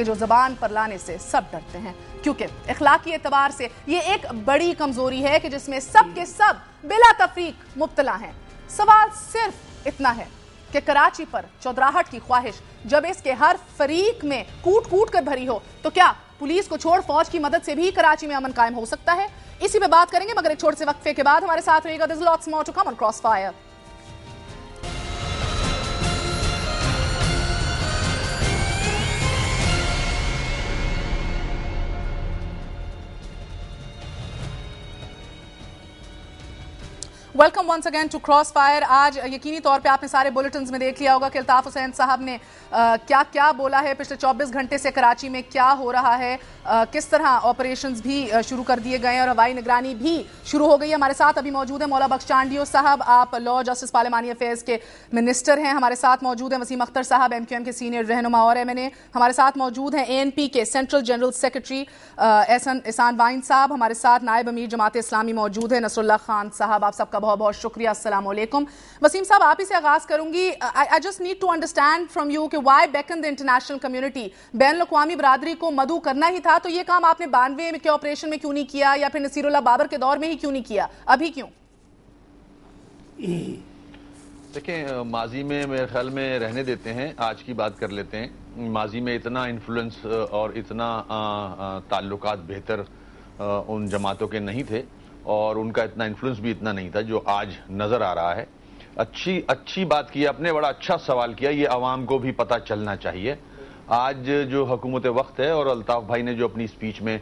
کہ جو زبان پر لانے سے سب ڈرتے ہیں، کیونکہ اخلاقی اعتبار سے یہ ایک بڑی کمزوری ہے کہ جس میں سب کے سب بلا تفریق مبتلا ہیں۔ سوال صرف اتنا ہے کہ کراچی پر چودراہٹ کی خواہش جب اس کے ہر فریق میں کوٹ کوٹ کر بھری ہو تو کیا پولیس کو چھوڑ فوج کی مدد سے بھی کراچی میں امن قائم ہو سکتا ہے؟ اسی پہ بات کریں گے، مگر ایک چھوٹے سے وقفے کے بعد ہمارے ساتھ رہے گا۔ There's lots more to come on Crossfire۔ Welcome once again to Crossfire فائر۔ آج یقینی طور پہ آپ نے سارے بلیٹنز میں دیکھ لیا ہوگا کہ الطاف حسین صاحب نے کیا کیا بولا ہے، پچھلے 24 گھنٹے سے کراچی میں کیا ہو رہا ہے، کس طرح آپریشنز بھی شروع کر دیے گئے اور ہوائی نگرانی بھی شروع ہو گئی ہے۔ ہمارے ساتھ ابھی موجود ہیں مولا بخش چانڈیو صاحب، آپ لا جسٹس پارلیمانی افیئرز کے منسٹر ہیں۔ ہمارے ساتھ موجود ہیں وسیم اختر صاحب، MQM کے سینئر رہنما اور MNA۔ ہمارے ساتھ موجود ہیں ANP کے سینٹرل جنرل سیکرٹری احسان وائن صاحب۔ ہمارے ساتھ نائب امیر جماعت اسلامی موجود ہیں نصر اللہ خان صاحب۔ آپ سب کا بہت بہت شکریہ، السلام علیکم۔ وسیم صاحب، آپ ہی سے آغاز کروں گی۔ I just need to understand from you کہ why beckon the international community، بین الاقوامی برادری کو مدعو کرنا ہی تھا تو یہ کام آپ نے 92 کے آپریشن میں کیوں نہیں کیا، یا پھر نصیر اللہ بابر کے دور میں ہی کیوں نہیں کیا، ابھی کیوں؟ دیکھیں، ماضی میں میرے خیال میں رہنے دیتے ہیں، آج کی بات کر لیتے ہیں۔ ماضی میں اتنا انفلوئنس اور اتنا تعلقات بہتر ان جماعتوں کے نہیں تھے اور ان کا اتنا انفلوئنس بھی اتنا نہیں تھا جو آج نظر آ رہا ہے۔ اچھی بات کی آپ نے، بڑا اچھا سوال کیا، یہ عوام کو بھی پتہ چلنا چاہیے۔ آج جو حکومت وقت ہے اور الطاف بھائی نے جو اپنی سپیچ میں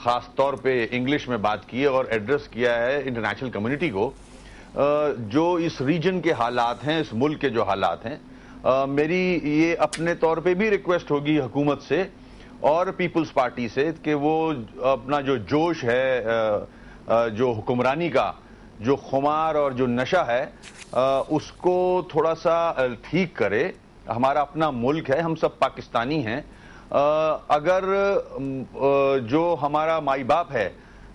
خاص طور پہ انگلش میں بات کی ہے اور ایڈریس کیا ہے انٹرنیشنل کمیونٹی کو، جو اس ریجن کے حالات ہیں، اس ملک کے جو حالات ہیں، میری یہ اپنے طور پہ بھی ریکویسٹ ہوگی حکومت سے اور پیپلز پارٹی سے کہ وہ اپنا جو جوش ہے، جو حکمرانی کا جو خمار اور جو نشہ ہے، اس کو تھوڑا سا ٹھیک کرے۔ ہمارا اپنا ملک ہے، ہم سب پاکستانی ہیں۔ اگر جو ہمارا مائی باپ ہے،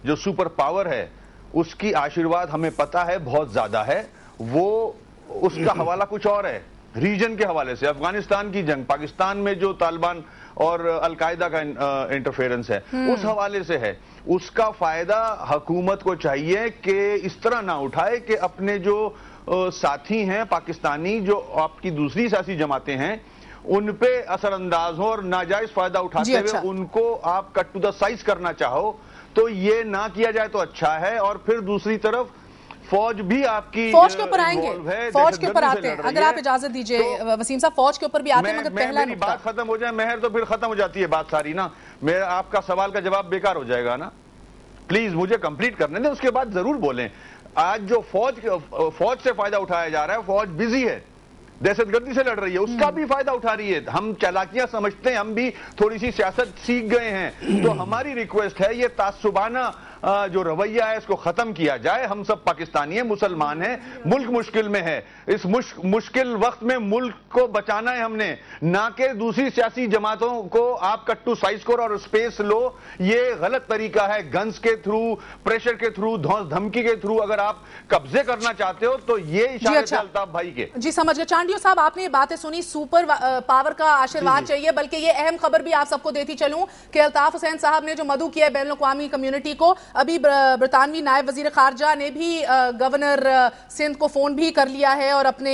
جو سپر پاور ہے، اس کی آشیرواد ہمیں پتہ ہے بہت زیادہ ہے، وہ اس کا حوالہ کچھ اور ہے۔ ریجن کے حوالے سے افغانستان کی جنگ، پاکستان میں جو طالبان اور القاعدہ کا انٹرفیرنس ہے، اس حوالے سے ہے۔ اس کا فائدہ حکومت کو چاہیے کہ اس طرح نہ اٹھائے کہ اپنے جو ساتھی ہیں پاکستانی، جو آپ کی دوسری سیاسی جماعتیں ہیں، ان پہ اثر انداز ہو اور ناجائز فائدہ اٹھاتے ہوئے ان کو آپ کٹ ٹو دا سائز کرنا چاہو تو یہ نہ کیا جائے تو اچھا ہے۔ اور پھر دوسری طرف فوج بھی آپ کی فوج کے اوپر آئیں گے، فوج کے اوپر آتے ہیں، اگر آپ اجازت دیجئے وسیم صاحب، فوج کے اوپر بھی آتے ہیں، مگر پہلا میری بات ختم ہو جائے مہر تو پھر ختم ہو جاتی ہے بات ساری نا، میرا آپ کا سوال کا جواب بیکار ہو جائے گا نا، پلیز مجھے کمپلیٹ کرنے دیں، اس کے بعد ضرور بولیں۔ آج جو فوج سے فائدہ اٹھایا جا رہا ہے، فوج بزی ہے، دہشت گردی سے لڑ رہی ہے، اس کا بھی فائدہ اٹھا رہی ہے۔ ہم چالاکیاں سمجھتے ہیں، ہم بھی تھوڑی سی سیاست سیکھ گئے ہیں، تو ہماری ریکویسٹ ہے یہ تعصبانہ جو رویہ ہے اس کو ختم کیا جائے۔ ہم سب پاکستانی ہیں، مسلمان ہیں، ملک مشکل میں ہے، اس مشکل وقت میں ملک کو بچانا ہے ہم نے، نہ کہ دوسری سیاسی جماعتوں کو آپ کٹ ٹو سائز کرو اور سپیس لو۔ یہ غلط طریقہ ہے، گنز کے تھرو، پریشر کے تھرو، دھمکی کے تھرو اگر آپ قبضے کرنا چاہتے ہو تو یہ اشارے تھے الطاف بھائی کے۔ جی سمجھ گئے۔ چانڈیو صاحب، آپ نے یہ باتیں سنی، سپر پاور کا آشیرواد چاہیے، بلکہ یہ اہم خبر بھی آپ سب کو دیتی چلوں کہ الطاف حسین صاحب نے جو مدعو کیا ہے بین الاقوامی کمیونٹی کو، ابھی برطانوی نائب وزیر خارجہ نے بھی گورنر سندھ کو فون بھی کر لیا ہے اور اپنے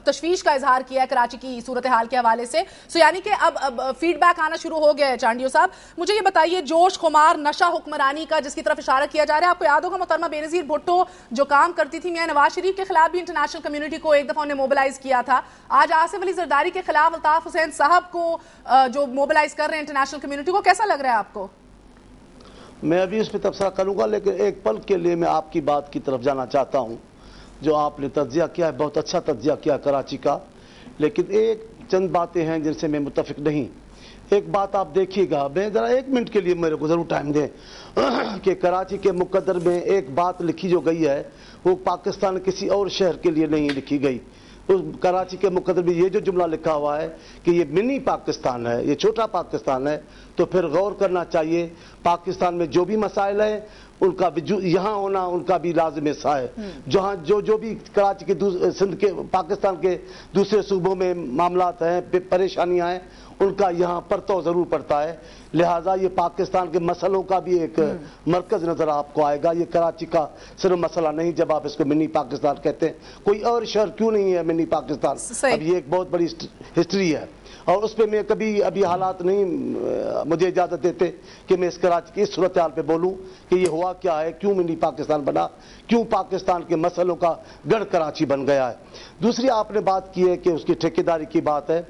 تشویش کا اظہار کیا ہے کراچی کی صورتحال کے حوالے سے۔ سو یعنی کہ اب فیڈ بیک آنا شروع ہو گیا ہے۔ چانڈیو صاحب، مجھے یہ بتائیے، جوش خمار نشہ حکمرانی کا جس کی طرف اشارہ کیا جا رہا ہے، آپ کو یاد ہوگا محترمہ بینظیر بھٹو جو کام کرتی تھی میاں نواز شریف کے خلاف بھی انٹرنیشنل کمیونٹی کو ایک دفعہ انہیں موبلائز کیا تھا۔ آج آصف علی زرداری کے خلاف الطاف حسین صاحب کو جو موبلائز کر رہے ہیں انٹرنیشنل کمیونٹی کو، کیسا لگ رہا ہے آپ کو؟ میں ابھی اس پہ تبصرہ کروں گا، لیکن ایک پل کے لیے میں آپ کی بات کی طرف جانا چاہتا ہوں۔ جو آپ نے تجزیہ کیا ہے، بہت اچھا تجزیہ کیا کراچی کا، لیکن ایک چند باتیں ہیں جن سے میں متفق نہیں۔ ایک بات آپ دیکھیے گا، میں ذرا 1 منٹ کے لیے میرے کو ضرور ٹائم دیں کہ کراچی کے مقدر میں ایک بات لکھی جو گئی ہے وہ پاکستان کسی اور شہر کے لیے نہیں لکھی گئی۔ کراچی کے مقدر میں یہ جو جملہ لکھا ہوا ہے کہ یہ منی پاکستان ہے، یہ چھوٹا پاکستان ہے، تو پھر غور کرنا چاہیے پاکستان میں جو بھی مسائل ہیں ان کا یہاں ہونا ان کا بھی لازم حصہ ہے. جہاں جو بھی کراچی کے سندھ کے پاکستان کے دوسرے صوبوں میں معاملات ہیں پریشانیاں ہیں ان کا یہاں پرتو ضرور پڑتا ہے. لہٰذا یہ پاکستان کے مسئلوں کا بھی ایک مرکز نظر آپ کو آئے گا. یہ کراچی کا صرف مسئلہ نہیں جب آپ اس کو منی پاکستان کہتے ہیں. کوئی اور شہر کیوں نہیں ہے منی پاکستان؟ اب یہ ایک بہت بڑی ہسٹری ہے اور اس پہ میں کبھی ابھی حالات نہیں مجھے اجازت دیتے کہ میں اس کراچی کی اس صورتحال پہ بولوں کہ یہ ہوا کیا ہے, کیوں منی پاکستان بنا, کیوں پاکستان کے مسئلوں کا گڑھ کراچی بن گیا ہے. دوسری آپ نے بات کی ہے کہ اس کی ٹھیکیداری کی بات ہے.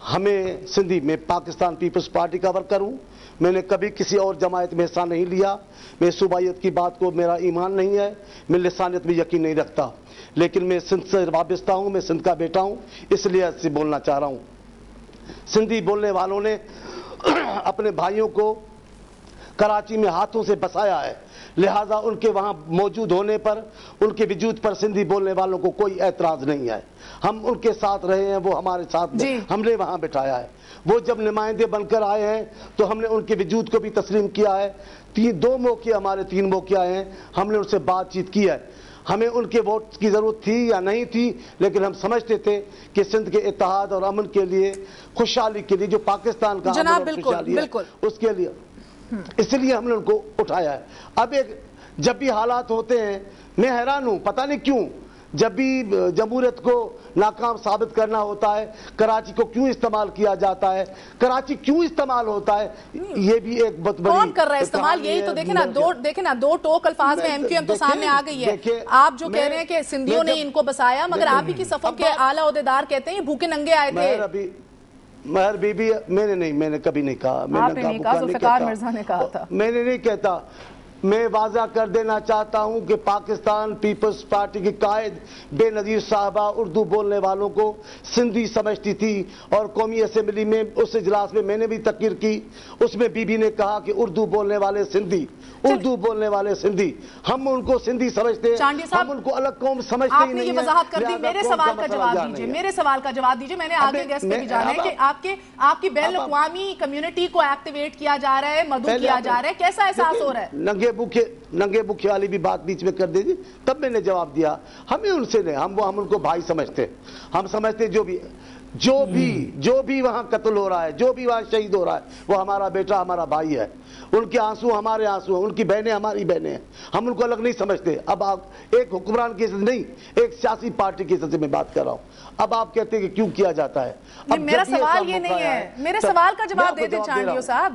ہمیں سندھی میں پاکستان پیپلز پارٹی کا ورکر ہوں, میں نے کبھی کسی اور جماعت میں حصہ نہیں لیا. میں صوبائیت کی بات کو میرا ایمان نہیں ہے, میں لسانیت میں یقین نہیں رکھتا, لیکن میں سندھ سے وابستہ ہوں, میں سندھ کا بیٹا ہوں, اس لیے اس سے بولنا چاہ رہا ہوں. سندھی بولنے والوں نے اپنے بھائیوں کو کراچی میں ہاتھوں سے بسایا ہے, لہٰذا ان کے وہاں موجود ہونے پر, ان کے وجود پر سندھی بولنے والوں کو کوئی اعتراض نہیں ہے. ہم ان کے ساتھ رہے ہیں, وہ ہمارے ساتھ ہم نے وہاں بٹھایا ہے. وہ جب نمائندے بن کر آئے ہیں تو ہم نے ان کے وجود کو بھی تسلیم کیا ہے. 2 موقع ہمارے 3 موقع آئے ہیں, ہم نے ان سے بات چیت کی ہے. ہمیں ان کے ووٹ کی ضرورت تھی یا نہیں تھی, لیکن ہم سمجھتے تھے کہ سندھ کے اتحاد اور امن کے لیے, خوشحالی کے لیے, جو پاکستان کا جناب امن اور خوشحالی ہے اس کے لیے, اس لیے ہم نے ان کو اٹھایا ہے. اب جب بھی حالات ہوتے ہیں میں حیران ہوں, پتہ نہیں کیوں جب بھی جمہوریت کو ناکام ثابت کرنا ہوتا ہے کراچی کو کیوں استعمال کیا جاتا ہے, کراچی کیوں استعمال ہوتا ہے, یہ بھی ایک بہت بڑی کون کر رہا ہے استعمال. یہی تو دیکھیں نا, 2 ٹوک الفاظ میں ایم کیو ایم تو سامنے آ گئی ہے. آپ جو کہہ رہے ہیں کہ سندھیوں نے ان کو بسایا, مگر آپ ہی کی صفوں کے اعلیٰ عہدیدار کہتے ہیں یہ بھوکے ننگے آئے تھے. مہر بی بی میں نے کبھی نہیں کہا, آپ نے نہیں کہا, ذوالفقار مرزا نے کہا تھا. میں نے نہیں کہتا. میں واضح کر دینا چاہتا ہوں کہ پاکستان پیپلز پارٹی کی قائد بے نظیر صاحبہ اردو بولنے والوں کو سندھی سمجھتی تھی, اور قومی اسمبلی میں اس اجلاس میں نے بھی تقریر کی, اس میں بی بی نے کہا کہ اردو بولنے والے سندھی, اردو بولنے والے سندھی, ہم ان کو سندھی سمجھتے ہیں, ہم ان کو الگ قوم سمجھتے ہی نہیں ہیں. آپ نے یہ وضاحت کر دی, میرے سوال کا جواب دیجئے. میں نے آگے گیسٹ پہ بھی جانا ہے کہ آپ کی بین الاقوامی کمیونٹی کو ایکٹیویٹ کیا جا رہا ہے, مدعو کیا جا رہا ہے, کیسا احساس ہو رہا ہے؟ ننگے بھوکے والی بھی بات بیچ میں کر دیجیے, تب میں نے جواب دیا. ہمیں ان سے نہیں, ہم ان کو بھائی سمجھتے. ہم سمجھتے جو بھی وہاں قتل ہو رہا ہے, جو بھی وہاں شہید ہو رہا ہے, وہ ہمارا بیٹا, ہمارا بھائی ہے. ان کے آنسو ہمارے آنسو ہیں, ان کی بہنیں ہماری بہنیں ہیں. ہم ان کو الگ نہیں سمجھتے. اب آپ ایک حکمران کی حیثیت نہیں, ایک سیاسی پارٹی کی حیثیت سے میں بات کر رہا ہوں. اب آپ کہتے ہیں کہ کیوں کیا جاتا ہے. میرا سوال یہ نہیں ہے, میرے سوال کا جواب دے دیں چانڈیو صاحب.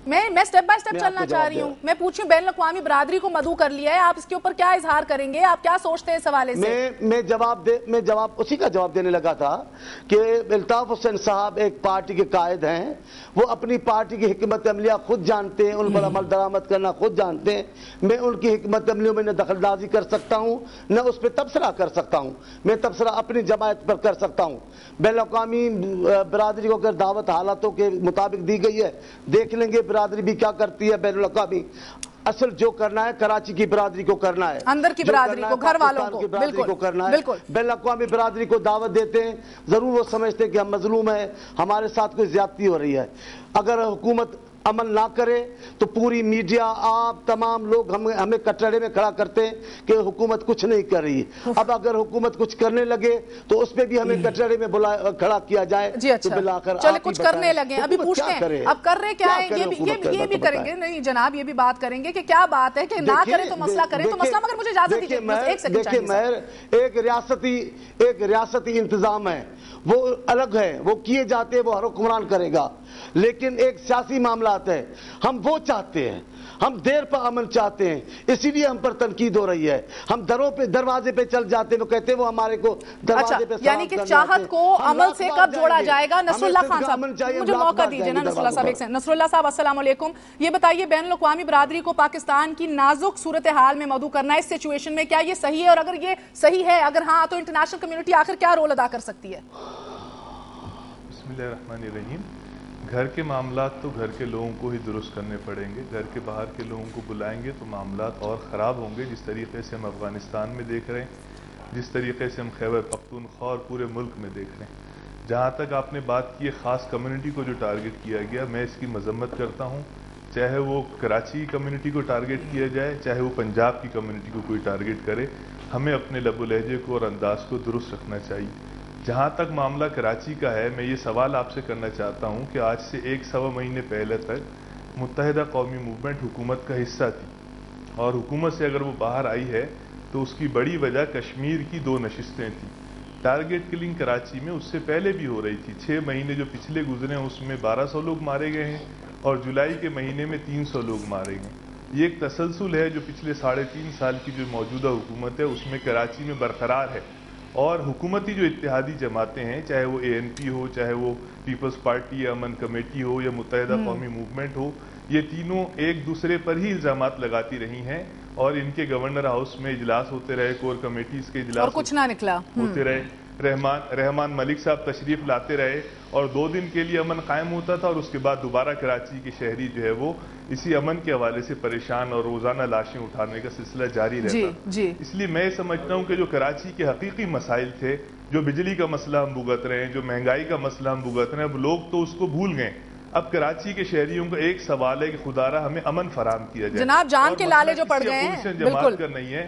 میں سٹیپ بائی سٹیپ چلنا چاہ رہی ہوں. میں پوچھوں, بین الاقوامی برادری کو مدعو کر لیا ہے, آپ اس کے اوپر کیا اظہار کریں گے, آپ کیا سوچتے ہیں اس حوالے سے؟ میں اسی کا جواب دینے لگا تھا کہ الطاف حسین صاحب ایک پارٹی کے قائد ہیں, وہ اپنی پارٹی کی حکمت عملیہ خود جانتے ہیں, ان پر عمل درآمد کرنا خود جانتے ہیں. میں ان کی حکمت عملیوں میں نہ دخل اندازی کر سکتا ہوں, نہ اس پہ تبصرہ کر سکتا ہوں. میں تبصرہ اپنی جماعت پر کر سکتا ہوں. بین الاقوامی برادری کو اگر دعوت حالاتوں کے مطابق دی گئی ہے, دیکھ لیں گے برادری بھی کیا کرتی ہے. بین الاقوامی اصل جو کرنا ہے کراچی کی برادری کو کرنا ہے, اندر کی برادری کو, گھر والوں کو, برادری کو کرنا ہے. بین الاقوامی برادری کو دعوت دیتے ہیں, ضرور وہ سمجھتے ہیں کہ ہم مظلوم ہیں, ہمارے ساتھ کوئی زیادتی ہو رہی ہے. اگر حکومت عمل نہ کرے تو پوری میڈیا, آپ تمام لوگ ہمیں کٹڑے میں کھڑا کرتے ہیں کہ حکومت کچھ نہیں کر رہی. اب اگر حکومت کچھ کرنے لگے تو اس پہ بھی ہمیں کٹڑے میں کھڑا کیا جائے. جی اچھا, چلے کچھ کرنے لگے, ابھی پوچھتے ہیں اب کر رہے کیا ہے, یہ بھی کریں گے. نہیں جناب, یہ بھی بات کریں گے کہ کیا بات ہے کہ نہ کریں تو مسئلہ کریں تو مسئلہ, مگر مجھے اجازت دیجیے ایک سیکنڈ. دیکھیں مہر, ایک ریاستی انتظام ہے, وہ الگ ہے, وہ کیے جاتے ہیں, وہ ہر حکمران کرے گا. لیکن ایک سیاسی معاملات ہے, ہم وہ چاہتے ہیں, ہم دیر پر امن چاہتے ہیں, اسی لیے ہم پر تنقید ہو رہی ہے. ہم دروازے پہ چل جاتے ہیں, وہ کہتے ہیں وہ ہمارے کو دروازے پہ, یعنی کہ چاہت کو عمل سے کب جوڑا جائے گا؟ نصر اللہ خان صاحب, مجھے موقع دیجئے نا. نصر اللہ صاحب, نصر اللہ صاحب السلام علیکم. یہ بتائیے, بین الاقوامی برادری کو پاکستان کی نازک صورتحال میں مدعو کرنا ہے اس سچویشن میں, کیا یہ صحیح ہے؟ اور اگر یہ صحیح ہے, اگر ہاں, تو انٹرنیشنل کمیونٹی آخر کیا رول ادا کر سکتی ہے؟ بسم اللہ الرحمن الرحیم. گھر کے معاملات تو گھر کے لوگوں کو ہی درست کرنے پڑیں گے. گھر کے باہر کے لوگوں کو بلائیں گے تو معاملات اور خراب ہوں گے, جس طریقے سے ہم افغانستان میں دیکھ رہے ہیں, جس طریقے سے ہم خیبر پختونخوا اور پورے ملک میں دیکھ رہے ہیں. جہاں تک آپ نے بات کی ہے خاص کمیونٹی کو جو ٹارگٹ کیا گیا, میں اس کی مذمت کرتا ہوں. چاہے وہ کراچی کمیونٹی کو ٹارگٹ کیا جائے، چاہے وہ پنجاب کی کمیونٹی کو کوئی ٹارگٹ کرے، ہمیں اپنے لب و لہجے کو اور انداز کو درست رکھنا چاہیے۔ جہاں تک معاملہ کراچی کا ہے، میں یہ سوال آپ سے کرنا چاہتا ہوں کہ آج سے 1-1.25 مہینے پہلے تک متحدہ قومی موومنٹ حکومت کا حصہ تھی، اور حکومت سے اگر وہ باہر آئی ہے تو اس کی بڑی وجہ کشمیر کی 2 نشستیں تھیں۔ ٹارگٹ کلنگ کراچی میں اس سے پہلے بھی ہو رہی تھی، 6 مہینے جو پچھلے گزرے ہیں اس میں 1200 لوگ مارے گئے ہیں، اور جولائی کے مہینے میں 300 لوگ مارے گئے۔ یہ ایک تسلسل ہے جو پچھلے 3.5 سال کی جو موجودہ حکومت ہے اس میں کراچی میں برقرار ہے، اور حکومتی جو اتحادی جماعتیں ہیں، چاہے وہ ANP ہو، چاہے وہ پیپلز پارٹی یا امن کمیٹی ہو یا متحدہ قومی موومنٹ ہو، یہ تینوں ایک دوسرے پر ہی الزامات لگاتی رہی ہیں، اور ان کے گورنر ہاؤس میں اجلاس ہوتے رہے، کور کمیٹیز کے اجلاس اور کچھ نہ نکلا ہوتے رہے، رحمان ملک صاحب تشریف لاتے رہے، اور 2 دن کے لیے امن قائم ہوتا تھا، اور اس کے بعد دوبارہ کراچی کے شہری جو ہے وہ اسی امن کے حوالے سے پریشان اور روزانہ لاشیں اٹھانے کا سلسلہ جاری رہتا تھا۔ اس لیے میں سمجھتا ہوں کہ جو کراچی کے حقیقی مسائل تھے، جو بجلی کا مسئلہ ہم بھگت رہے ہیں، جو مہنگائی کا مسئلہ ہم بھگت رہے ہیں، اب لوگ تو اس کو بھول گئے۔ اب کراچی کے شہریوں کا ایک سوال ہے کہ خدا را ہمیں امن فراہم کیا جائے۔ جناب جان کے لالے جو پڑ گئے ہیں، بالکل کا نہیں ہے،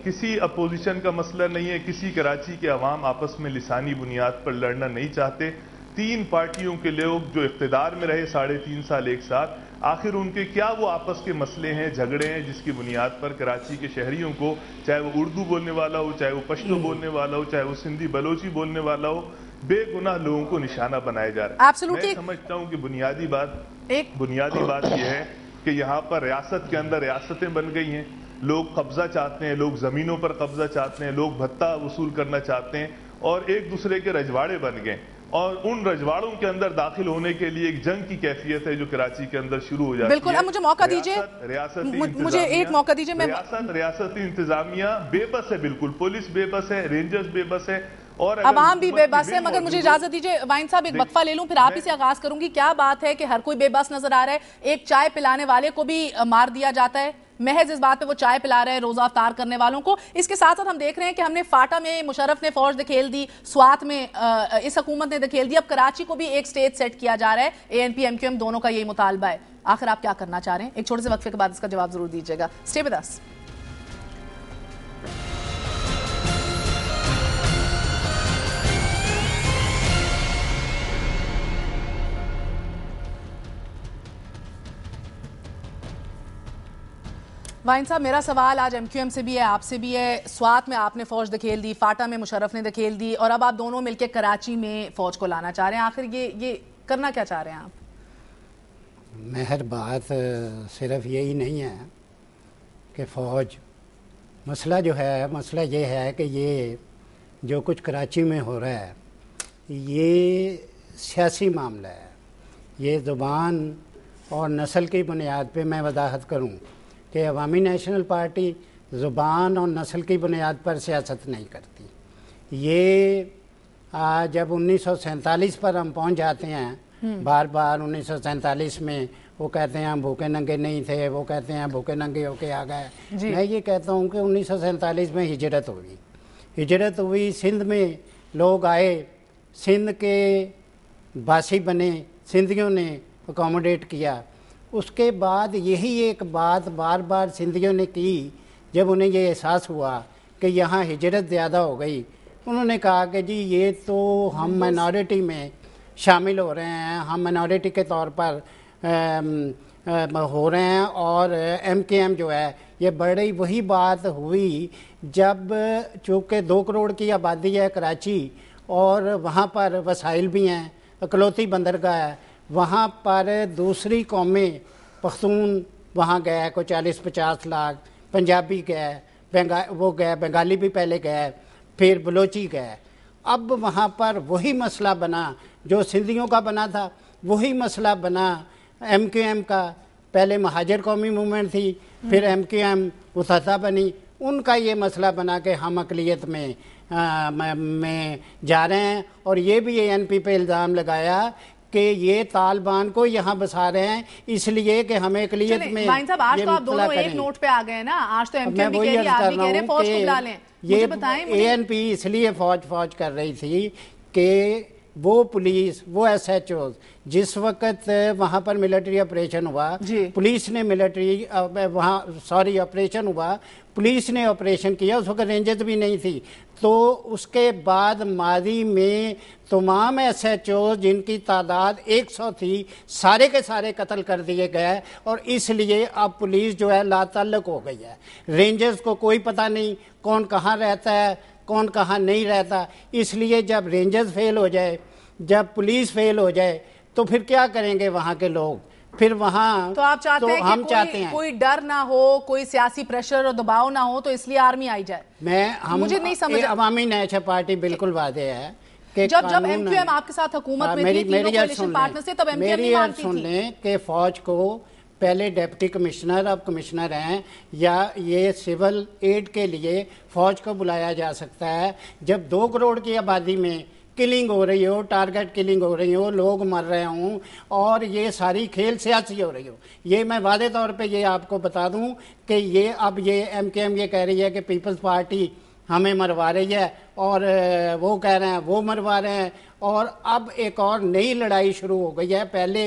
کسی اپوزیشن کا مسئلہ نہیں ہے، کسی کراچی کے عوام آپس میں لسانی بنیاد پر لڑنا نہیں چاہتے۔ 3 پارٹیوں کے لوگ جو اقتدار میں رہے 3.5 سال ایک ساتھ، آخر ان کے کیا وہ آپس کے مسئلے ہیں، جھگڑے ہیں، جس کی بنیاد پر کراچی کے شہریوں کو، چاہے وہ اردو بولنے والا ہو، چاہے وہ پشتو بولنے والا ہو، چاہے وہ سندھی بلوچی بولنے والا ہو، بے گناہ لوگوں کو نشانہ بنایا جا رہا ہے۔ میں سمجھتا ہوں کہ بنیادی بات یہ ہے کہ یہاں پر ریاست کے اندر ریاستیں بن گئی ہیں، لوگ قبضہ چاہتے ہیں، لوگ زمینوں پر قبضہ چاہتے ہیں، لوگ بھتہ وصول کرنا چاہتے ہیں، اور ایک دوسرے کے رجواڑے بن گئے، اور ان رجواڑوں کے اندر داخل ہونے کے لیے ایک جنگ کی کیفیت ہے جو کراچی کے اندر شروع ہو جاتی ہے۔ بالکل، اب مجھے موقع دیجیے، مجھے ایک موقع دیجیے۔ ریاستی انتظامیہ بے بس ہے، بالکل پولیس بے بس ہے، رینجرز بے بس ہے، اور عوام بھی بے بس ہے۔ مگر مجھے اجازت دیجیے وائن صاحب، ایک وقفہ لے لوں، پھر آپ ہی سے آغاز کروں گی۔ کیا بات ہے کہ ہر کوئی بے بس نظر آ رہا ہے؟ ایک چائے پلانے والے کو بھی مار دیا جاتا ہے محض اس بات پہ وہ چائے پلا رہے ہیں روزہ افطار کرنے والوں کو۔ اس کے ساتھ ساتھ ہم دیکھ رہے ہیں کہ ہم نے فاٹا میں مشرف نے فوج دکھیل دی، سوات میں اس حکومت نے دکھیل دی، اب کراچی کو بھی ایک سٹیج سیٹ کیا جا رہا ہے۔ ANP MQM دونوں کا یہی مطالبہ ہے۔ آخر آپ کیا کرنا چاہ رہے ہیں؟ ایک چھوٹے سے وقفے کے بعد اس کا جواب ضرور دیجیے گا۔ Stay with us. وائن صاحب، میرا سوال آج MQM سے بھی ہے، آپ سے بھی ہے۔ سوات میں آپ نے فوج دکھیل دی، فاٹا میں مشرف نے دکھیل دی، اور اب آپ دونوں مل کے کراچی میں فوج کو لانا چاہ رہے ہیں۔ آخر یہ کرنا کیا چاہ رہے ہیں آپ؟ مہر بات صرف یہی نہیں ہے کہ فوج، مسئلہ جو ہے، مسئلہ یہ ہے کہ یہ جو کچھ کراچی میں ہو رہا ہے یہ سیاسی معاملہ ہے۔ یہ زبان اور نسل کی بنیاد پہ میں وضاحت کروں کہ عوامی نیشنل پارٹی زبان اور نسل کی بنیاد پر سیاست نہیں کرتی۔ یہ جب 1947 پر ہم پہنچ جاتے ہیں، بار بار 1947 میں وہ کہتے ہیں ہم بھوکے ننگے نہیں تھے، وہ کہتے ہیں بھوکے ننگے ہو کے آ گئے۔ میں یہ کہتا ہوں کہ 1947 میں ہجرت ہوئی، ہجرت ہوئی، سندھ میں لوگ آئے، سندھ کے باسی بنے، سندھیوں نے اکوموڈیٹ کیا۔ اس کے بعد یہی ایک بات بار بار سندھیوں نے کی، جب انہیں یہ احساس ہوا کہ یہاں ہجرت زیادہ ہو گئی، انہوں نے کہا کہ جی یہ تو ہم مائنورٹی میں شامل ہو رہے ہیں، ہم مائنورٹی کے طور پر ہو رہے ہیں، اور MKM جو ہے یہ بڑی وہی بات ہوئی جب چونکہ 2 کروڑ کی آبادی ہے کراچی، اور وہاں پر وسائل بھی ہیں، اکلوتی بندرگاہ ہے، وہاں پر دوسری قومیں، پختون وہاں گئے کوئی 40-50 لاکھ، پنجابی گئے، وہ گئے، بنگالی بھی پہلے گئے، پھر بلوچی گئے۔ اب وہاں پر وہی مسئلہ بنا جو سندھیوں کا بنا تھا، وہی مسئلہ بنا MQM کا۔ پہلے مہاجر قومی موومنٹ تھی، پھر MQM وسطیٰ بنی، ان کا یہ مسئلہ بنا کہ ہم اقلیت میں جا رہے ہیں، اور یہ بھی ANP پہ الزام لگایا کہ یہ طالبان کو یہاں بسا رہے ہیں اس لیے کہ ہمیں اقلیت میں وائن صاحب آج تو آپ دونوں ایک نوٹ پہ آ گئے نا، آج تو MQM بھی کہہ رہی ہے، آپ بھی کہہ رہے ہیں فوج کو بلا لیں۔ یہ ANP اس لیے فوج کر رہی تھی کہ وہ پولیس وہ SHOs جس وقت وہاں پر ملٹری آپریشن ہوا پولیس نے آپریشن ہوا پولیس نے آپریشن کیا اس وقت رینجرز بھی نہیں تھی تو اس کے بعد ماضی میں تمام SHOs جن کی تعداد 100 تھی سارے کے سارے قتل کر دیے گئے اور اس لیے اب پولیس جو ہے لا تعلق ہو گئی ہے رینجرز کو کوئی پتہ نہیں کون کہاں رہتا ہے کون کہاں نہیں رہتا اس لیے جب رینجرز فیل ہو جائے جب پولیس فیل ہو جائے تو پھر کیا کریں گے وہاں کے لوگ پھر وہاں تو آپ چاہتے ہیں کہ کوئی ڈر نہ ہو کوئی سیاسی پریشر اور دباؤ نہ ہو تو اس لیے آرمی آئی جائے مجھے نہیں سمجھ عوامی نیشنل پارٹی بالکل واضح ہے کہ جب MQM آپ کے ساتھ حکومت میں تھی تینوں کولیشن پارٹنر سے تب MQM نہیں مانتی تھی سن لیں کہ فوج کو پہلے ڈیپٹی کمشنر اب کمشنر ہیں یا یہ سول ایڈ کے لیے فوج کو بلایا جا سکتا ہے جب 2 کروڑ کی آبادی میں کلنگ ہو رہی ہو ٹارگٹ کلنگ ہو رہی ہو لوگ مر رہے ہوں اور یہ ساری کھیل سیاسی ہو رہی ہو یہ میں واضح طور پہ یہ آپ کو بتا دوں کہ یہ اب یہ MKM یہ کہہ رہی ہے کہ پیپلز پارٹی ہمیں مروا رہی ہے اور وہ کہہ رہے ہیں وہ مروا رہے ہیں اور اب ایک اور نئی لڑائی شروع ہو گئی ہے پہلے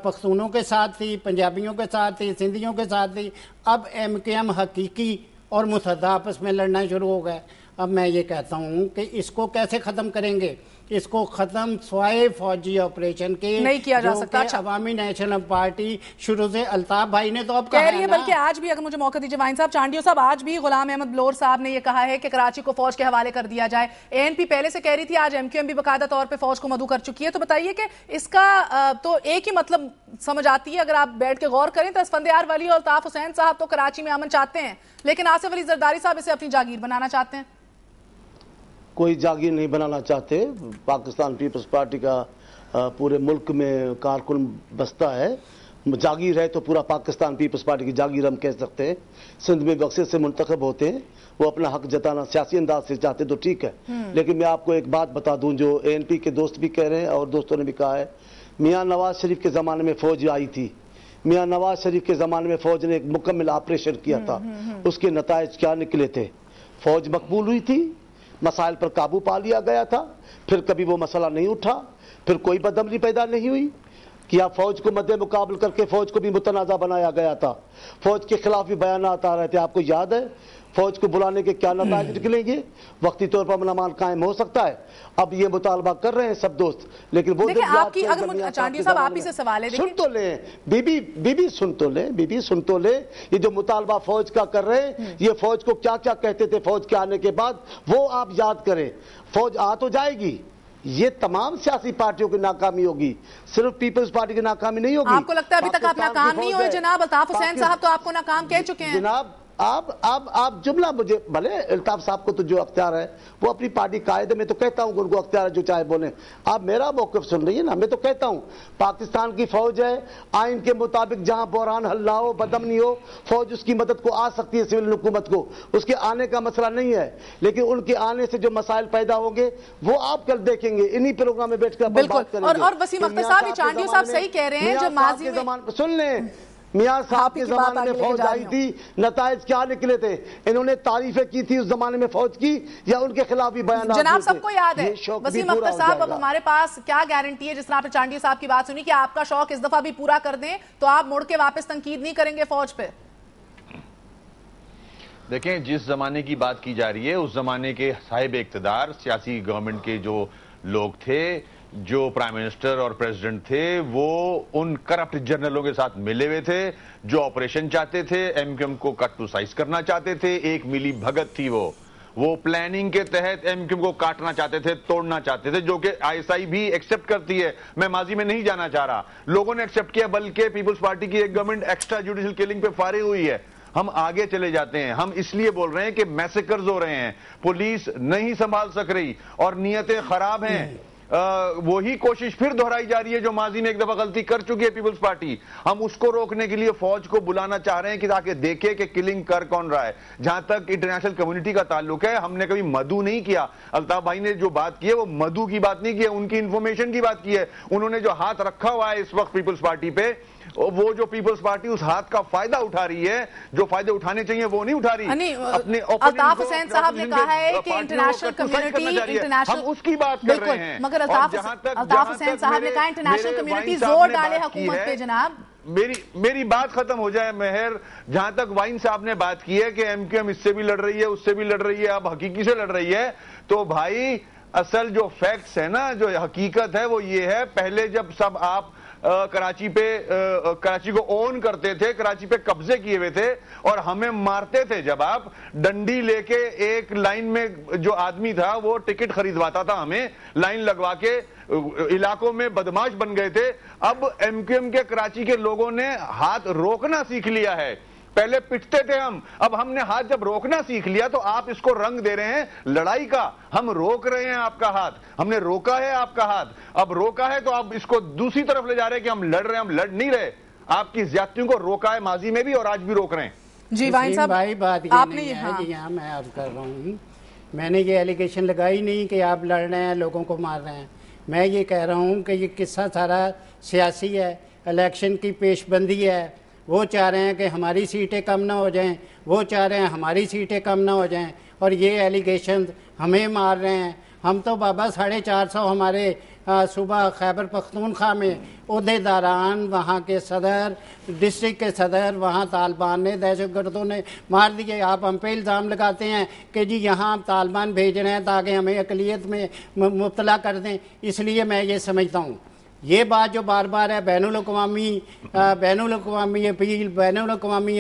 پختونوں کے ساتھ تھی پنجابیوں کے ساتھ تھی سندھیوں کے ساتھ تھی اب MKM حقیقی اور مصدع آپس میں لڑنا شروع ہو گئے اب میں یہ کہتا ہوں کہ اس کو کیسے ختم کریں گے اس کو ختم سوائے فوجی آپریشن کے نہیں کیا جا سکتا عوامی نیشنل پارٹی شروع سے الطاف بھائی نے تو اب کہہ رہی ہے بلکہ آج بھی اگر مجھے موقع دیجیے وائن صاحب چانڈیو صاحب آج بھی غلام احمد بلور صاحب نے یہ کہا ہے کہ کراچی کو فوج کے حوالے کر دیا جائے ANP پہلے سے کہہ رہی تھی آج MQM بھی باقاعدہ طور پہ فوج کو مدعو کر چکی ہے تو بتائیے کہ اس کا تو ایک ہی مطلب سمجھ آتی ہے اگر آپ بیٹھ کے غور کریں تو اسفندیار ولی اور الطاف حسین صاحب تو کراچی میں امن چاہتے ہیں لیکن آصف علی زرداری صاحب اسے اپنی جاگیر بنانا چاہتے ہیں کوئی جاگیر نہیں بنانا چاہتے پاکستان پیپلز پارٹی کا پورے ملک میں کارکن بستہ ہے جاگیر ہے تو پورا پاکستان پیپلز پارٹی کی جاگیر ہم کہہ سکتے ہیں سندھ میں بخشے سے منتخب ہوتے ہیں وہ اپنا حق جتانا سیاسی انداز سے چاہتے تو ٹھیک ہے لیکن میں آپ کو ایک بات بتا دوں جو ANP کے دوست بھی کہہ رہے ہیں اور دوستوں نے بھی کہا ہے میاں نواز شریف کے زمانے میں فوج آئی تھی میاں نواز شریف کے زمانے میں فوج نے ایک مکمل آپریشن کیا تھا اس کے نتائج کیا نکلے تھے فوج مقبول ہوئی تھی مسائل پر قابو پا لیا گیا تھا پھر کبھی وہ مسئلہ نہیں اٹھا پھر کوئی بدعملی پیدا نہیں ہوئی کیا فوج کو مد مقابل کر کے فوج کو بھی متنازع بنایا گیا تھا فوج کے خلاف بھی بیانات آ رہے تھے آپ کو یاد ہے فوج کو بلانے کے کیا نتائج نکلیں گے وقتی طور پر امن امان قائم ہو سکتا ہے اب یہ مطالبہ کر رہے ہیں سب دوست لیکن وہ چانڈیو صاحب آپ ہی سے سوال ہے سن تو لیں بی بی سن تو لیں یہ جو مطالبہ فوج کا کر رہے ہیں یہ فوج کو کیا کیا کہتے تھے فوج کے آنے کے بعد وہ آپ یاد کریں فوج آ تو جائے گی یہ تمام سیاسی پارٹیوں کی ناکامی ہوگی صرف پیپلز پارٹی کی ناکامی نہیں ہوگی آپ کو لگتا ہے ابھی تک آپ ناکام نہیں ہوئے جناب الطاف حسین صاحب تو آپ کو ناکام کہہ چکے ہیں جناب آپ جملہ مجھے بھلے الطاف صاحب کو تو جو اختیار ہے وہ اپنی پارٹی قائد میں تو کہتا ہوں ان کو اختیار ہے جو چاہے بولیں آپ میرا موقف سن رہی ہیں نا میں تو کہتا ہوں پاکستان کی فوج ہے آئین کے مطابق جہاں بحران حل نہ ہو بدامنی ہو فوج اس کی مدد کو آ سکتی ہے سول حکومت کو اس کے آنے کا مسئلہ نہیں ہے لیکن ان کے آنے سے جو مسائل پیدا ہوں گے وہ آپ کل دیکھیں گے انہی پروگرام میں بیٹھ کر بات کریں گے اور وسیم اختر صاحب چانڈیو صاحب صحیح کہہ رہے ہیں جو ماضی میں سن لیں میاں صاحب کے زمانے میں فوج آئی تھی نتائج کیا نکلے تھے انہوں نے تعریفیں کی تھی اس زمانے میں فوج کی یا ان کے خلاف بھی بیانات جناب سب کو یاد ہے وسیم اختر صاحب اب ہمارے پاس کیا گارنٹی ہے جس طرح آپ نے چانڈیو صاحب کی بات سنی کہ آپ کا شوق اس دفعہ بھی پورا کر دیں تو آپ مڑ کے واپس تنقید نہیں کریں گے فوج پہ دیکھیں جس زمانے کی بات کی جا رہی ہے اس زمانے کے صاحب اقتدار سیاسی گورنمنٹ کے جو لوگ تھے جو پرائم منسٹر اور پریزیڈنٹ تھے وہ ان کرپٹ جنرلوں کے ساتھ ملے ہوئے تھے جو آپریشن چاہتے تھے MQM کو کٹ ٹو سائز کرنا چاہتے تھے ایک ملی بھگت تھی وہ پلاننگ کے تحت MQM کو کاٹنا چاہتے تھے توڑنا چاہتے تھے جو کہ ISI بھی ایکسپٹ کرتی ہے میں ماضی میں نہیں جانا چاہ رہا لوگوں نے ایکسپٹ کیا بلکہ پیپلز پارٹی کی ایک گورنمنٹ ایکسٹرا جوڈیشل کلنگ پہ فارغ ہوئی ہے ہم آگے چلے جاتے ہیں ہم اس لیے بول رہے ہیں کہ میسیکرز ہو رہے ہیں پولیس نہیں سنبھال سک رہی اور نیتیں خراب ہیں وہی کوشش پھر دہرائی جا رہی ہے جو ماضی میں ایک دفعہ غلطی کر چکی ہے پیپلز پارٹی ہم اس کو روکنے کے لیے فوج کو بلانا چاہ رہے ہیں کہ تاکہ دیکھے کہ کلنگ کر کون رہا ہے جہاں تک انٹرنیشنل کمیونٹی کا تعلق ہے ہم نے کبھی مدعو نہیں کیا الطاف بھائی نے جو بات کی ہے وہ مدعو کی بات نہیں کی ہے ان کی انفارمیشن کی بات کی ہے انہوں نے جو ہاتھ رکھا ہوا ہے اس وقت پیپلز پارٹی پہ وہ جو پیپلز پارٹی اس ہاتھ کا فائدہ اٹھا رہی ہے جو فائدے اٹھانے چاہیے وہ نہیں اٹھا رہی الطاف حسین صاحب نے کہا ہے کہ انٹرنیشنل کمیونٹی ہم اس کی بات کر رہے ہیں اگر الطاف حسین صاحب نے کہا انٹرنیشنل کمیونٹی زور ڈالے حکومت پہ جناب. میری بات ختم ہو جائے مہر. جہاں تک وائن صاحب نے بات کی ہے کہ ایم کیو ایم اس سے بھی لڑ رہی ہے اس سے بھی لڑ رہی ہے اب حقیقی سے لڑ رہی ہے, تو بھائی اصل جو فیکٹس ہے نا, جو حقیقت ہے وہ یہ ہے, پہلے جب سب آپ کراچی کو اون کرتے تھے, کراچی پہ قبضے کیے ہوئے تھے اور ہمیں مارتے تھے, جب آپ ڈنڈی لے کے ایک لائن میں جو آدمی تھا وہ ٹکٹ خریدواتا تھا ہمیں لائن لگوا کے, علاقوں میں بدماش بن گئے تھے. اب ایم کیو ایم کے کراچی کے لوگوں نے ہاتھ روکنا سیکھ لیا ہے. پہلے پٹتے تھے اب ہم نے ہاتھ جب روکنا سیکھ لیا تو آپ اس کو رنگ دے رہے ہیں لڑائی کا. ہم روک رہے ہیں آپ کا ہاتھ, ہم نے روکا ہے آپ کا ہاتھ, اب روکا ہے تو آپ اس کو دوسری طرف لے جا رہے ہیں کہ ہم لڑ رہے ہیں. ہم لڑ نہیں رہے, آپ کی زیادتیوں کو روکا ہے ماضی میں بھی اور آج بھی روک رہے ہیں. جی وائن صاحب بھائی بات یہ نہیں ہے کہ یہاں میں عرض کر رہا ہوں, میں نے یہ ایلیگیشن لگائی نہیں کہ آپ لڑ رہے ہیں لوگوں کو مار رہے ہیں. میں یہ کہہ رہا ہوں کہ یہ قصہ سارا سیاسی ہے, الیکشن کی پیش بندی ہے. وہ چاہ رہے ہیں کہ ہماری سیٹیں کم نہ ہو جائیں, وہ چاہ رہے ہیں ہماری سیٹیں کم نہ ہو جائیں, اور یہ ایلیگیشنز ہمیں مار رہے ہیں. ہم تو بابا 450 ہمارے صوبہ خیبر پختونخوا میں عہدے داران, وہاں کے صدر, ڈسٹرکٹ کے صدر, وہاں طالبان نے دہشت گردوں نے مار دیے. آپ ہم پہ الزام لگاتے ہیں کہ جی یہاں طالبان بھیج رہے ہیں تاکہ ہمیں اقلیت میں مبتلا کر دیں. اس لیے میں یہ سمجھتا ہوں یہ بات جو بار بار ہے بین الاقوامی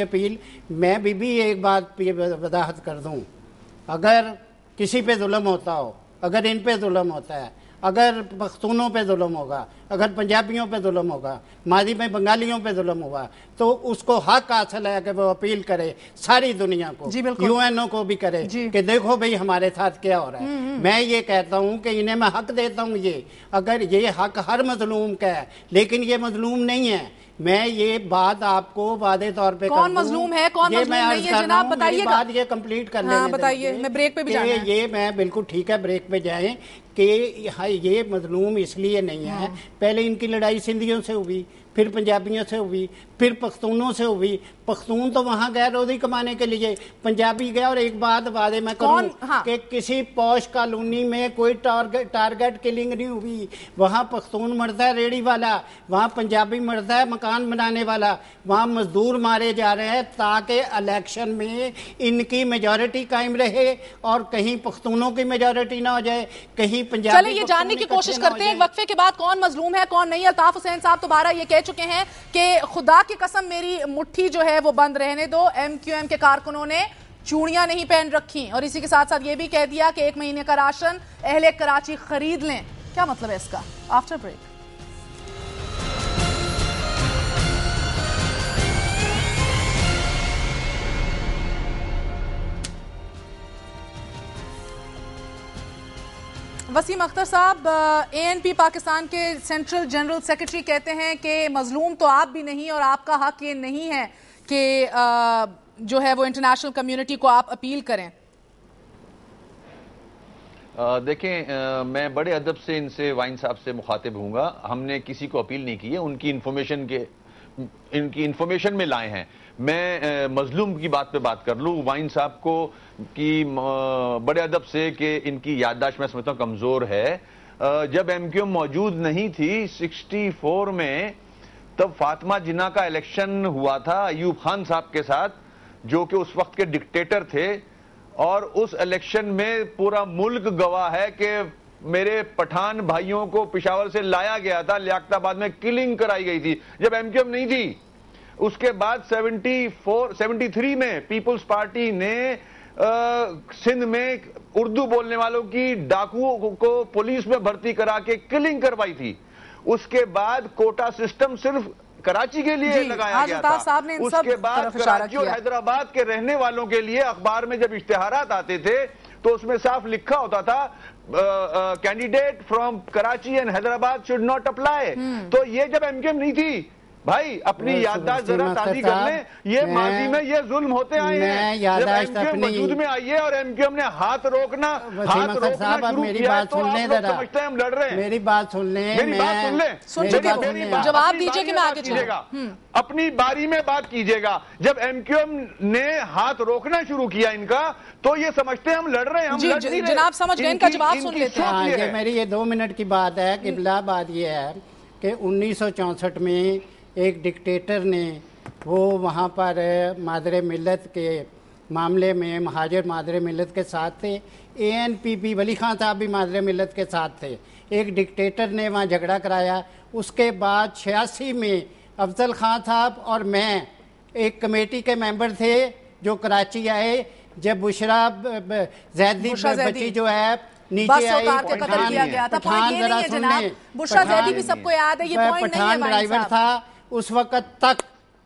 اپیل, میں بھی ایک بات وضاحت کر دوں. اگر کسی پہ ظلم ہوتا ہو, اگر ان پہ ظلم ہوتا ہے, اگر پختونوں پہ ظلم ہوگا, اگر پنجابیوں پہ ظلم ہوگا, ماضی میں بنگالیوں پہ ظلم ہوگا, تو اس کو حق حاصل ہے کہ وہ اپیل کرے ساری دنیا کو, یو این او کو بھی کرے کہ دیکھو بھئی ہمارے ساتھ کیا ہو رہا ہے. میں یہ کہتا ہوں کہ انہیں میں حق دیتا ہوں, یہ اگر یہ حق ہر مظلوم کا ہے, لیکن یہ مظلوم نہیں ہے. میں یہ بات آپ کو واضح طور پہ کون مظلوم ہے کون مظلوم نہیں ہے جناب بتائیے گا. بات یہ کمپلیٹ کر لینے بتائیے, میں بریک پہ بھی جانا ہے. یہ میں بالکل ٹھیک ہے بریک پہ جائیں کہ یہ مظلوم اس لیے نہیں ہے, پہلے ان کی لڑائی سندھیوں سے ہوئی, پھر پنجابیوں سے ہوئی, پھر پختونوں سے ہوئی. پختون تو وہاں گئے روزی کمانے کے لیے, پنجابی گئے. اور ایک بات واضح میں کروں کہ کسی پوش کالونی میں کوئی ٹارگٹ کلنگ نہیں ہوئی. وہاں پختون مرتا ہے ریڑھی والا, وہاں پنجابی مرتا ہے مکان بنانے والا, وہاں مزدور مارے جا رہے ہیں تاکہ الیکشن میں ان کی میجورٹی قائم رہے اور کہیں پختونوں کی میجورٹی نہ ہو جائے, کہیں پنجابی. چلیں یہ جاننے کی کوشش کرتے ہیں وقفے کے بعد کون مظلوم ہے کون نہیں. الطاف حسین صاحب دوبارہ یہ کہہ چکے ہیں کہ خدا کی قسم میری مٹھی جو ہے وہ بند رہنے دو. ایم کیو ایم کے کارکنوں نے چوڑیاں نہیں پہن رکھی, اور اسی کے ساتھ ساتھ یہ بھی کہہ دیا کہ 1 مہینے کا راشن اہل کراچی خرید لیں. کیا مطلب ہے اس کا؟ After break. وسیم اختر صاحب, اے این پی پاکستان کے سینٹرل جنرل سیکرٹری کہتے ہیں کہ مظلوم تو آپ بھی نہیں, اور آپ کا حق یہ نہیں ہے کہ جو ہے وہ انٹرنیشنل کمیونٹی کو آپ اپیل کریں. دیکھیں, میں بڑے ادب سے ان سے وائن صاحب سے مخاطب ہوں گا. ہم نے کسی کو اپیل نہیں کی ہے, ان کی انفارمیشن میں لائے ہیں. میں مظلوم کی بات پہ بات کر لوں. وائن صاحب کو کی بڑے ادب سے کہ ان کی یادداشت میں سمجھتا ہوں کمزور ہے. جب ایم کیو ایم موجود نہیں تھی 64 میں, تب فاطمہ جناح کا الیکشن ہوا تھا ایوب خان صاحب کے ساتھ, جو کہ اس وقت کے ڈکٹیٹر تھے, اور اس الیکشن میں پورا ملک گواہ ہے کہ میرے پٹھان بھائیوں کو پشاور سے لایا گیا تھا, لیاقت آباد میں کلنگ کرائی گئی تھی جب ایم کیو ایم نہیں تھی. اس کے بعد 73 میں پیپلز پارٹی نے سندھ میں اردو بولنے والوں کی ڈاکوؤں کو پولیس میں بھرتی کرا کے کلنگ کروائی تھی. اس کے بعد کوٹا سسٹم صرف کراچی کے لیے لگایا گیا تھا. اس کے بعد کراچی اور حیدرآباد کے رہنے والوں کے لیے اخبار میں جب اشتہارات آتے تھے تو اس میں صاف لکھا ہوتا تھا candidate from Karachi and Hyderabad should not apply. تو یہ جب ایم کیو ایم نہیں تھی بھائی اپنی یادداشت ذرا تازی کر لیں. یہ ماضی میں یہ ظلم ہوتے آئے ہیں. جب ایم کیو ایم وجود میں آئیے اور ایم کیو ایم نے ہاتھ روکنا شروع کیا ہے تو آپ لوگ سمجھتے ہیں ہم لڑ رہے ہیں. میری بات سن لیں. میری بات سن لیں. جواب دیجئے کہ میں آگے چلوں گا. اپنی باری میں بات کیجئے گا. جب ایم کیو ایم نے ہاتھ روکنا شروع کیا ان کا تو یہ سمجھتے ہیں ہم لڑ رہے ہیں. ہم لڑ نہیں رہے. جناب سمجھ گئے, ان کا جواب سن لیتے ہیں. میری یہ 2 منٹ کی بات ہے. قبلہ بات یہ ہے کہ 1964 میں ایک ڈکٹیٹر نے وہ وہاں پر مادر ملت کے معاملے میں مہاجر مادر ملت کے ساتھ تھے. اے این پی بھی ولی خان صاحب بھی مادر ملت کے ساتھ تھے. ایک ڈکٹیٹر نے وہاں جھگڑا کرایا. اس کے بعد 86 میں افضل خان صاحب اور میں ایک کمیٹی کے ممبر تھے جو کراچی آئے. جب بشرا زیدی بچی جو ہے نیچے آئی, پٹھان ڈرائیور تھا اس وقت تک.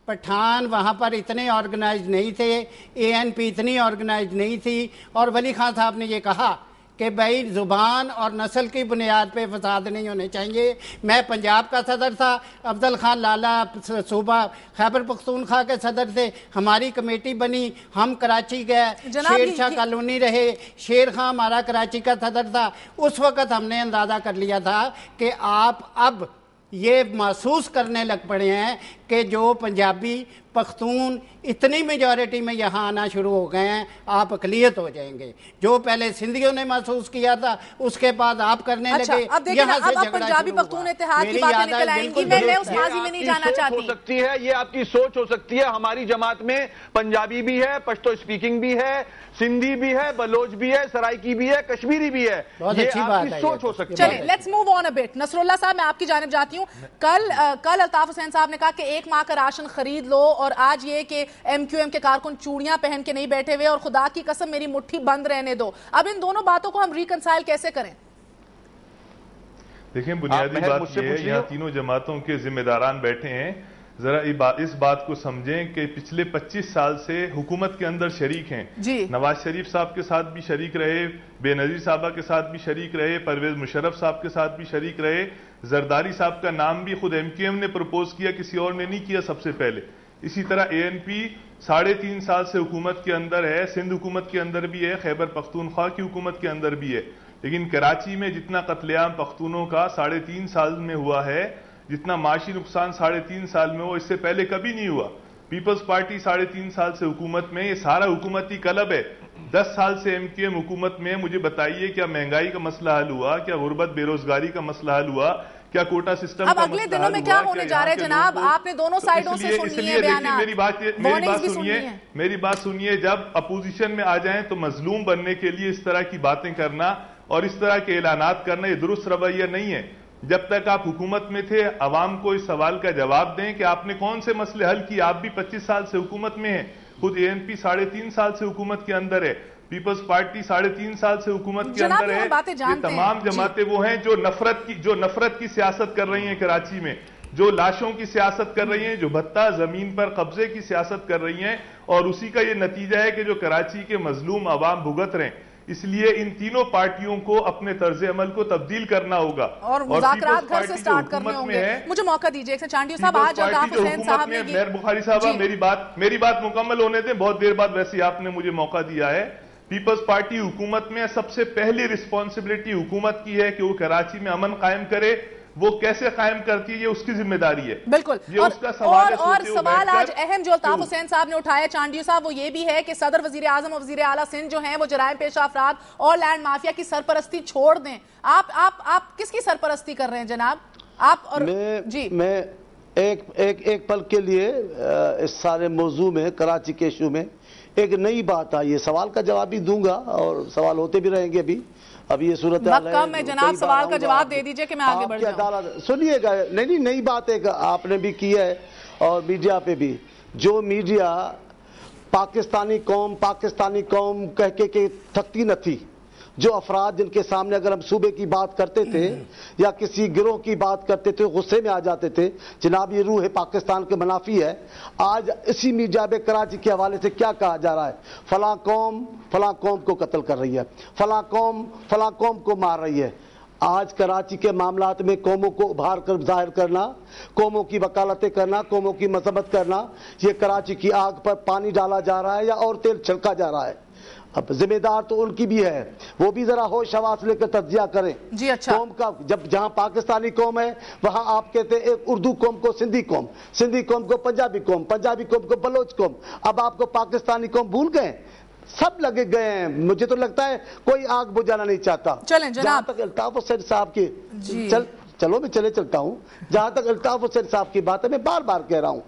پٹھان وہاں پر اتنے آرگنائز نہیں تھے, اے این پی اتنی آرگنائز نہیں تھی. اور ولی خان صاحب نے یہ کہا کہ بھائی زبان اور نسل کی بنیاد پہ فساد نہیں ہونے چاہیے. میں پنجاب کا صدر تھا, افضل خان لالا صوبہ خیبر پختونخوا کے صدر تھے. ہماری کمیٹی بنی, ہم کراچی گئے, شیر شاہ کالونی رہے, شیر خان ہمارا کراچی کا صدر تھا. اس وقت ہم نے اندازہ کر لیا تھا کہ آپ اب یہ محسوس کرنے لگ پڑے ہیں کہ جو پنجابی پختون اتنی میجورٹی میں یہاں آنا شروع ہو گئے ہیں آپ اقلیت ہو جائیں گے. جو پہلے سندھیوں نے محسوس کیا تھا اس کے بعد آپ کرنے لگے. اب دیکھیں نا, اب پنجابی پختون اتحاد کی باتیں نکل آئیں گی. میں اس ماضی میں نہیں جانا چاہتی. ہو سکتی ہے یہ آپ کی سوچ ہو سکتی ہے. ہماری جماعت میں پنجابی بھی ہے, پشتو اسپیکنگ بھی ہے, سندھی بھی ہے, بلوچ بھی ہے, سرائکی بھی ہے, کشمیری بھی ہے. یہ آپ کی سوچ ہو سکتی ہے. چلیں let's move on a bit. Nasrullah صاحب میں آپ کی جانب جاتی ہوں. کل الطاف حسین صاحب نے کہا کہ 1 ماہ کا راشن خرید لو, اور آج یہ کہ ایم کیو ایم کے کارکن چوڑیاں پہن کے نہیں بیٹھے ہوئے اور خدا کی قسم میری مٹھی بند رہنے دو. اب ان دونوں باتوں کو ہم ریکنسائل کیسے کریں؟ دیکھیں بنیادی بات یہ ہے, یہاں تینوں جماعتوں کے ذمہ داران بیٹھے ہیں. ذرا اس بات کو سمجھیں کہ پچھلے 25 سال سے حکومت کے اندر شریک ہیں. نواز شریف صاحب کے ساتھ بھی شریک رہے, بے نظیر صاحبہ کے ساتھ بھی شریک رہے, پرویز مشرف صاحب کے ساتھ بھی شریک رہے. زرداری صاحب کا نام بھی خود ایم کیو ایم نے پرپوز کیا, کسی اور نے نہیں کیا سب سے پہلے. اسی طرح اے این پی 3.5 سال سے حکومت کے اندر ہے, سندھ حکومت کے اندر بھی ہے, خیبر پختونخوا کی حکومت کے اندر بھی ہے. لیکن کراچی میں جتنا قتل عام پختونوں کا 3.5 سال میں ہوا ہے, جتنا معاشی نقصان 3.5 سال میں ہوا, اس سے پہلے کبھی نہیں ہوا. پیپلز پارٹی 3.5 سال سے حکومت میں, یہ سارا حکومتی کلب ہے. 10 سال سے ایم کیو ایم حکومت میں. مجھے بتائیے کیا مہنگائی کا مسئلہ حل ہوا, کیا غربت بے روزگاری کا مسئلہ حل ہوا, کیا کوٹا سسٹم اب اگلے دنوں میں کیا ہونے جا رہا ہے جناب؟ آپ نے دونوں سائیڈوں سے سنی ہے بیانات. میری بات سنیے, جب اپوزیشن میں آ جائیں تو مظلوم بننے کے لیے اس طرح کی باتیں کرنا اور اس طرح کے اعلانات کرنا یہ درست رویہ نہیں ہے. جب تک آپ حکومت میں تھے عوام کو اس سوال کا جواب دیں کہ آپ نے کون سے مسئلے حل کیے. آپ بھی 25 سال سے حکومت میں ہیں, خود اے این پی 3.5 سال سے حکومت کے اندر ہے, پیپلز پارٹی 3.5 سال سے حکومت کے اندر ہے. یہ تمام جماعتیں وہ ہیں جو نفرت کی سیاست کر رہی ہیں کراچی میں, جو لاشوں کی سیاست کر رہی ہیں, جو بھتہ زمین پر قبضے کی سیاست کر رہی ہیں, اور اسی کا یہ نتیجہ ہے کہ جو کراچی کے مظلوم عوام بھگت رہے ہیں. اس لیے ان تینوں پارٹیوں کو اپنے طرز عمل کو تبدیل کرنا ہوگا اور مذاکرات گھر سے سٹارٹ کرنے ہوں گے. مجھے موقع دیجیے چانڈیو صاحب, آج الطاف حسین صاحب نے میر بخاری صاحبہ میری بات مکمل ہونے دیں, بہت دیر بعد ویسے آپ نے مجھے موقع دیا ہے. پیپلز پارٹی حکومت میں سب سے پہلی رسپانسبلٹی حکومت کی ہے کہ وہ کراچی میں امن قائم کرے. وہ کیسے قائم کرتی ہے یہ اس کی ذمہ داری ہے. بالکل. اور سوال آج اہم جو الطاف حسین صاحب نے اٹھایا چانڈیو صاحب, وہ یہ بھی ہے کہ صدر وزیر اعظم اور وزیر اعلیٰ سندھ جو ہیں وہ جرائم پیشہ افراد اور لینڈ مافیا کی سرپرستی چھوڑ دیں. آپ کس کی سرپرستی کر رہے ہیں جناب؟ آپ اور میں ایک پل کے لیے اس سارے موضوع میں, کراچی کے ایشو میں ایک نئی بات آئی ہے. سوال کا جواب بھی دوں گا اور سوال ہوتے بھی رہیں گے. ابھی یہ صورتحال ہے, میں جناب سوال کا جواب دے دیجئے کہ میں آگے بڑھ جاؤں. سنیے گا, نہیں نئی بات ہے آپ نے بھی کی ہے اور میڈیا پہ بھی. جو میڈیا پاکستانی قوم کہہ کے کہ تھکتی نہ تھی, جو افراد جن کے سامنے اگر ہم صوبے کی بات کرتے تھے یا کسی گروہ کی بات کرتے تھے غصے میں آ جاتے تھے, جناب یہ روح پاکستان کے منافی ہے. آج اسی میڈیا میں کراچی کے حوالے سے کیا کہا جا رہا ہے, فلاں قوم کو قتل کر رہی ہے, فلاں قوم کو مار رہی ہے. آج کراچی کے معاملات میں قوموں کو ابھار کر ظاہر کرنا، قوموں کی وکالتیں کرنا، قوموں کی مذمت کرنا، یہ کراچی کی آگ پر پانی ڈالا جا رہا ہے یا اور تیل چھڑکا جا رہا ہے۔ اب ذمہ دار تو ان کی بھی ہے، وہ بھی ذرا ہوش حواس لے کر تجزیہ کریں۔ جی اچھا، قوم کا جہاں پاکستانی قوم ہے وہاں آپ کہتے ہیں ایک اردو قوم کو سندھی قوم، سندھی قوم کو پنجابی قوم، پنجابی قوم کو بلوچ قوم، اب آپ کو پاکستانی قوم بھول گئے؟ سب لگے گئے ہیں، مجھے تو لگتا ہے کوئی آگ بجھانا نہیں چاہتا۔ چلیں جناب، جہاں تک الطاف حسین صاحب کی جی چلو میں چلتا ہوں، جہاں تک الطاف حسین صاحب کی بات ہے، میں بار بار کہہ رہا ہوں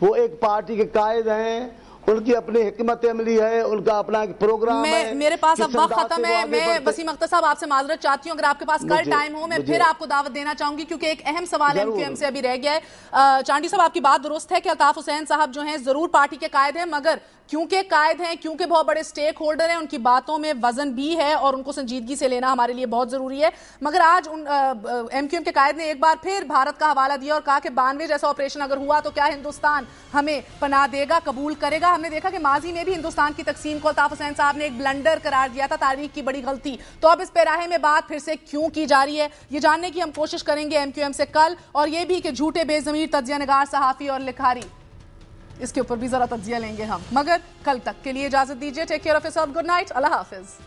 وہ ایک پارٹی کے قائد ہیں، ان کی اپنی حکمت عملی ہے، ان کا اپنا ایک پروگرام ہے۔ میرے پاس اب وقت ختم ہے، میں وسیم اختر صاحب آپ سے معذرت چاہتی ہوں، اگر آپ کے پاس کل ٹائم ہو میں پھر آپ کو دعوت دینا چاہوں گی، کیونکہ ایک اہم سوال ایم کیو ایم سے ابھی رہ گیا ہے۔ چانڈی صاحب آپ کی بات درست ہے کہ الطاف حسین صاحب جو ہیں ضرور پارٹی کے قائد ہیں، مگر کیونکہ قائد ہیں، کیونکہ بہت بڑے سٹیک ہولڈر ہیں، ان کی باتوں میں وزن بھی ہے اور ان کو سنجیدگی سے لینا ہمارے لیے بہت ضروری ہے۔ مگر آج ایم کیو ایم کے قائد نے ایک بار پھر بھارت کا حوالہ دیا اور کہا کہ 92 جیسا آپریشن اگر ہوا تو کیا ہندوستان ہمیں پناہ دے گا، قبول کرے گا؟ ہم نے دیکھا کہ ماضی میں بھی ہندوستان کی تقسیم کو الطاف حسین صاحب نے ایک بلنڈر قرار دیا تھا، تاریخ کی بڑی غلطی۔ تو اب اس پیراہے میں بات پھر سے کیوں کی جا رہی ہے، یہ جاننے کی ہم کوشش کریں گے ایم کیو ایم سے کل، اور یہ بھی کہ جھوٹے بے ضمیر تجزیہ نگار صحافی اور لکھاری، اس کے اوپر بھی ذرا تجزیہ لیں گے ہم۔ مگر کل تک کے لیے اجازت دیجیے، take care of yourself, good night, اللہ حافظ۔